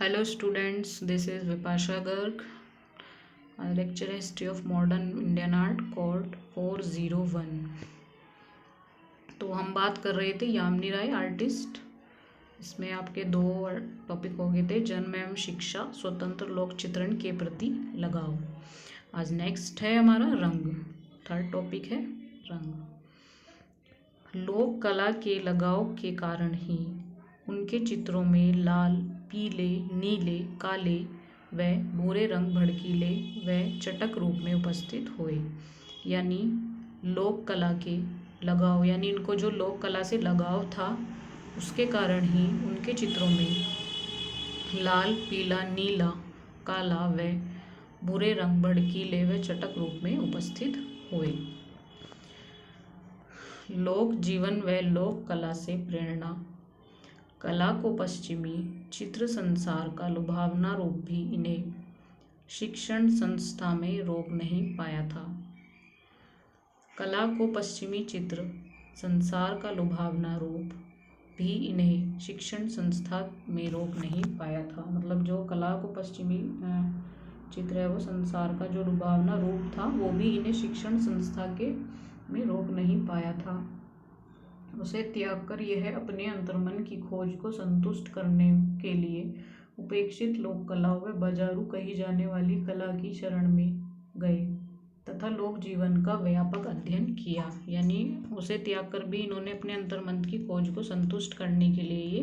Hello students, this is Vipasha Garg. I lecture History of Modern Indian Art called 401. तो हम बात कर रहे थे यामिनी राय आर्टिस्ट। इसमें आपके दो टॉपिक हो गए थे, जन्म एवं शिक्षा, स्वतंत्र लोक चित्रण के प्रति लगाव। आज नेक्स्ट है हमारा रंग, थर्ड टॉपिक है रंग। लोक कला के लगाव के कारण ही उनके चित्रों में लाल, पीले, नीले, काले व भूरे रंग भड़कीले व चटक रूप में उपस्थित हुए। यानी लोक कला के लगाव, यानी इनको जो लोक कला से लगाव था उसके कारण ही उनके चित्रों में लाल, पीला, नीला, काला व भूरे रंग भड़कीले व चटक रूप में उपस्थित हुए। लोक जीवन व लोक कला से प्रेरणा। कला को पश्चिमी चित्र संसार का लुभावना रूप भी इन्हें शिक्षण संस्था में रोक नहीं पाया था। कला को पश्चिमी चित्र संसार का लुभावना रूप भी इन्हें शिक्षण संस्था में रोक नहीं पाया था। मतलब जो कला को पश्चिमी चित्र है वो संसार का जो लुभावना रूप था वो भी इन्हें शिक्षण संस्था के में रोक नहीं पाया था। उसे त्याग कर यह अपने अंतर्मन की खोज को संतुष्ट करने के लिए उपेक्षित लोक कलाओं व बाजारू कही जाने वाली कला की शरण में गए तथा लोक जीवन का व्यापक अध्ययन किया। यानी उसे त्याग कर भी इन्होंने अपने अंतर्मन की खोज को संतुष्ट करने के लिए ये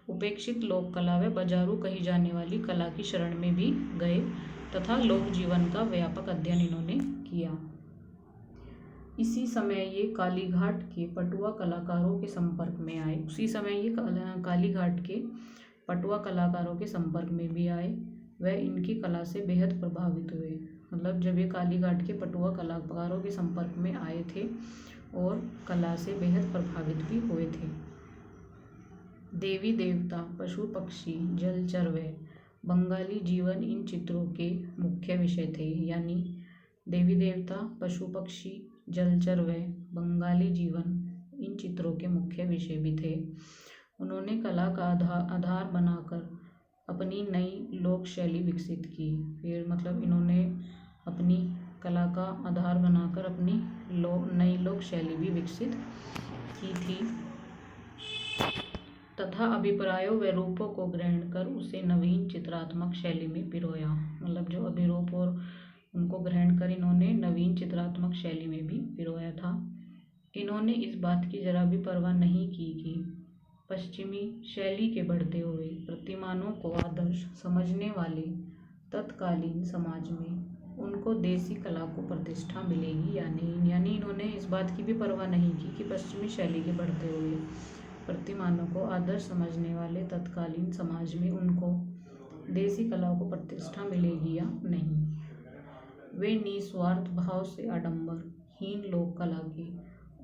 उपेक्षित लोक कला व बाजारू कही जाने वाली कला की शरण में भी गए तथा लोक जीवन का व्यापक अध्ययन इन्होंने किया। इसी समय ये कालीघाट के पटुआ कलाकारों के संपर्क में आए। उसी समय ये कालीघाट के पटुआ कलाकारों के संपर्क में भी आए व इनकी कला से बेहद प्रभावित हुए। मतलब जब ये कालीघाट के पटुआ कलाकारों के संपर्क में आए थे और कला से बेहद प्रभावित भी हुए थे। देवी देवता, पशु पक्षी, जलचर व बंगाली जीवन इन चित्रों के मुख्य विषय थे। यानी देवी देवता, पशु पक्षी, जलचर व बंगाली जीवन इन चित्रों के मुख्य विषय भी थे। उन्होंने कला का आधार बनाकर अपनी नई लोक शैली विकसित की। फिर मतलब इन्होंने अपनी कला का आधार बनाकर अपनी नई लोक शैली भी विकसित की थी तथा अभिप्रायों व रूपों को ग्रहण कर उसे नवीन चित्रात्मक शैली में पिरोया। मतलब जो अभिरूप और उनको ग्रहण कर इन्होंने नवीन चित्रात्मक शैली में भी पिरोया था। इन्होंने इस बात की जरा भी परवाह नहीं की कि पश्चिमी शैली के बढ़ते हुए प्रतिमानों को आदर्श समझने वाले तत्कालीन समाज में उनको देसी कला को प्रतिष्ठा मिलेगी या नहीं। यानी इन्होंने इस बात की भी परवाह नहीं की कि पश्चिमी शैली के बढ़ते हुए प्रतिमानों को आदर्श समझने वाले तत्कालीन समाज में उनको देसी कला को प्रतिष्ठा मिलेगी या नहीं। वे निस्वार्थ भाव से आडंबर हीन लोक कला के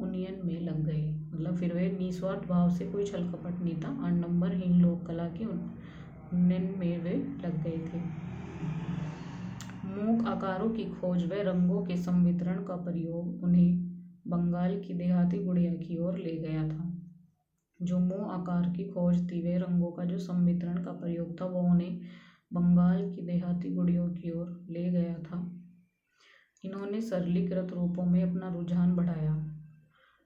उन्नयन में लग गए। मतलब फिर वे निस्वार्थ भाव से कोई छल कपट नहीं था, आडंबर हीन लोक कला के उन्नयन में वे लग गए थे। मूक आकारों की खोज व रंगों के संवितरण का प्रयोग उन्हें बंगाल की देहाती गुड़िया की ओर ले गया था। जो मोह आकार की खोज थी व रंगों का जो संवितरण का प्रयोग था वो उन्हें बंगाल की देहाती गुड़ियों की ओर ले गया था। इन्होंने सरलीकृत रूपों में अपना रुझान बढ़ाया।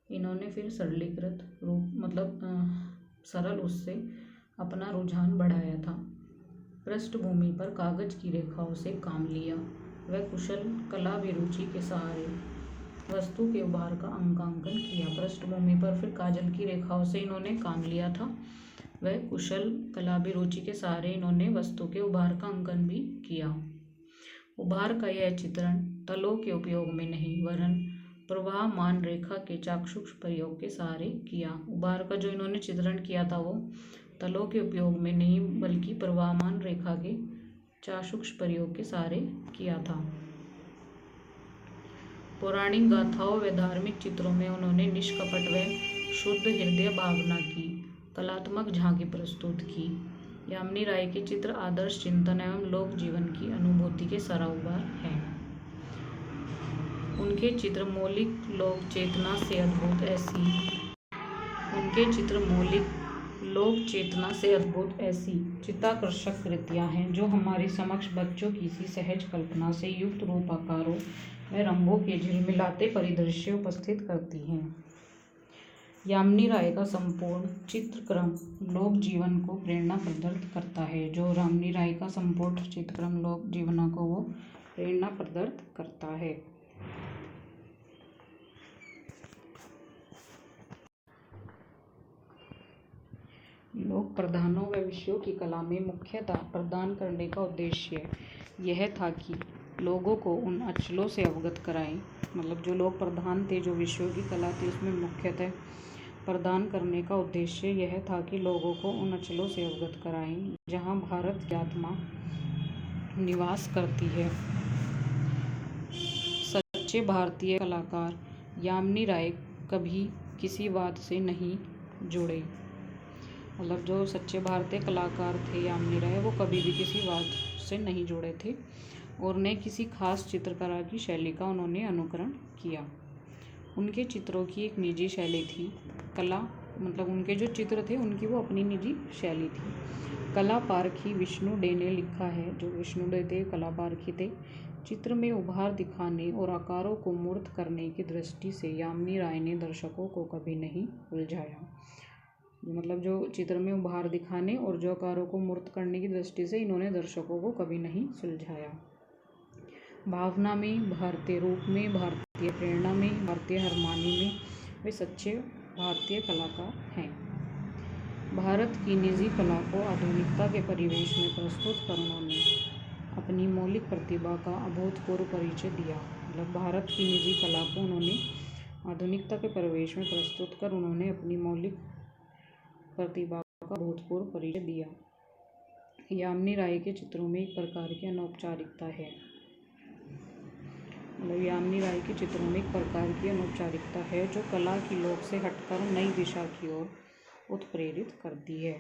इन्होंने फिर सरलीकृत रूप मतलब सरल उससे अपना रुझान बढ़ाया था। पृष्ठभूमि पर कागज की रेखाओं से काम लिया। वह कुशल कला अभिरुचि के सहारे वस्तु के उभार का अंकांकन किया। पृष्ठभूमि पर फिर काजल की रेखाओं से इन्होंने काम लिया था। वह कुशल कला अभिरुचि के सहारे इन्होंने वस्तु के उभार का अंकन भी किया। उभार का यह चित्रण तलों के उपयोग में नहीं वरन प्रवाहमान रेखा के चाक्षुष प्रयोग के सहारे किया। उभार का जो इन्होंने चित्रण किया था वो तलों के उपयोग में नहीं बल्कि प्रवाहमान रेखा के चाक्षुष प्रयोग के सहारे किया था। पौराणिक गाथाओं व धार्मिक चित्रों में उन्होंने निष्कपट व शुद्ध हृदय भावना की कलात्मक झांकी प्रस्तुत की। यामिनी राय के चित्र आदर्श चिंतन एवं लोक जीवन की अनुभूति के सराउबार हैं। उनके चित्र मौलिक लोक चेतना से अद्भुत ऐसी उनके चित्र मौलिक लोक चेतना से अद्भुत ऐसी चित्ताकर्षक कृतियाँ हैं जो हमारे समक्ष बच्चों की सी सहज कल्पना से युक्त रूप आकारों व रंगों के झिलमिलाते परिदृश्य उपस्थित करती हैं। यामिनी राय का संपूर्ण चित्रक्रम लोक जीवन को प्रेरणा प्रदत्त करता है। जो यामिनी राय का संपूर्ण चित्रक्रम लोक जीवन को वो प्रेरणा प्रदत्त करता है। लोक प्रधानों व विषयों की कला में मुख्यतः प्रदान करने का उद्देश्य यह था कि लोगों को उन अचलों से अवगत कराएं। मतलब जो लोक प्रधान थे, जो विषयों की कला थी, उसमें मुख्यतः प्रदान करने का उद्देश्य यह था कि लोगों को उन अचलों से अवगत कराएं जहां भारत की आत्मा निवास करती है। सच्चे भारतीय कलाकार यामिनी राय कभी किसी वाद से नहीं जुड़े। मतलब जो सच्चे भारतीय कलाकार थे यामिनी राय, वो कभी भी किसी वाद से नहीं जुड़े थे और न किसी खास चित्रकला की शैली का उन्होंने अनुकरण किया। उनके चित्रों की एक निजी शैली थी। कला मतलब उनके जो चित्र थे उनकी वो अपनी निजी शैली थी। कला पारखी विष्णु डे ने लिखा है, जो विष्णु डे थे कला पारखी थे, चित्र में उभार दिखाने और आकारों को मूर्त करने की दृष्टि से यामिनी राय ने दर्शकों को कभी नहीं उलझाया। मतलब जो चित्र में उभार दिखाने और जो आकारों को मूर्त करने की दृष्टि से इन्होंने दर्शकों को कभी नहीं सुलझाया। भावना में, भारतीय रूप में, भारतीय प्रेरणा में, भारतीय हारमोनी में वे सच्चे भारतीय कलाकार हैं। भारत की निजी कला को आधुनिकता के परिवेश में प्रस्तुत कर उन्होंने अपनी मौलिक प्रतिभा का अभूतपूर्व परिचय दिया। मतलब भारत की निजी कला को उन्होंने आधुनिकता के परिवेश में प्रस्तुत कर उन्होंने अपनी मौलिक प्रतिभा का अभूतपूर्व परिचय दिया। यामिनी राय के चित्रों में एक प्रकार की अनौपचारिकता है। मतलब यामिनी राय के चित्रों में एक प्रकार की अनौपचारिकता है जो कला की लोक से हटकर नई दिशा की ओर उत्प्रेरित करती है।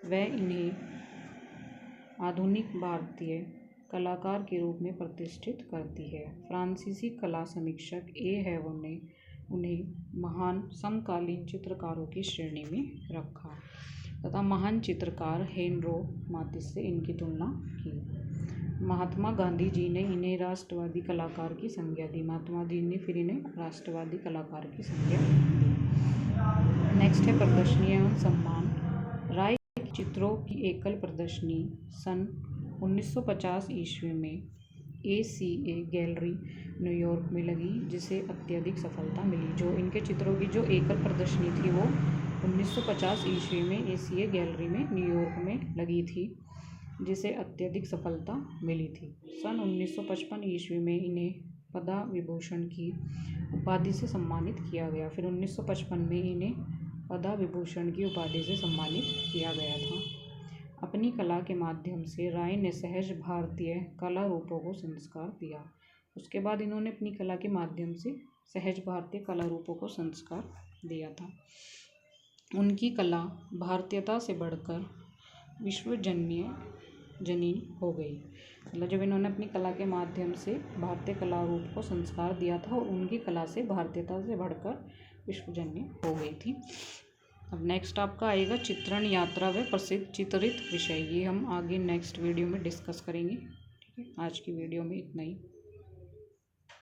वह इन्हें आधुनिक भारतीय कलाकार के रूप में प्रतिष्ठित करती है। फ्रांसीसी कला समीक्षक ए हैवो ने उन्हें महान समकालीन चित्रकारों की श्रेणी में रखा तथा महान चित्रकार हेनरो मातिस से इनकी तुलना की। महात्मा गांधी जी ने इन्हें राष्ट्रवादी कलाकार की संज्ञा दी। महात्मा गांधी ने फिर इन्हें राष्ट्रवादी कलाकार की संज्ञा दी। नेक्स्ट है प्रदर्शनी एवं सम्मान। राय के चित्रों की एकल प्रदर्शनी सन 1950 ईस्वी में ACA गैलरी न्यूयॉर्क में लगी, जिसे अत्यधिक सफलता मिली। जो इनके चित्रों की जो एकल प्रदर्शनी थी वो 1950 ईस्वी में ACA गैलरी में न्यूयॉर्क में लगी थी, जिसे अत्यधिक सफलता मिली थी। सन 1955 ईस्वी में इन्हें पद्म विभूषण की उपाधि से सम्मानित किया गया। फिर 1955 में इन्हें पद्म विभूषण की उपाधि से सम्मानित किया गया था। अपनी कला के माध्यम से राय ने सहज भारतीय कला रूपों को संस्कार दिया। उसके बाद इन्होंने अपनी कला के माध्यम से सहज भारतीय कला रूपों को संस्कार दिया था। उनकी कला भारतीयता से बढ़कर विश्वजनीन हो गई। मतलब जब इन्होंने अपनी कला के माध्यम से भारतीय कला रूप को संस्कार दिया था और उनकी कला से भारतीयता से बढ़कर विश्वजनीन हो गई थी। अब नेक्स्ट आपका आएगा चित्रण, यात्रा व प्रसिद्ध चित्रित विषय। ये हम आगे नेक्स्ट वीडियो में डिस्कस करेंगे। ठीक है, आज की वीडियो में इतना ही।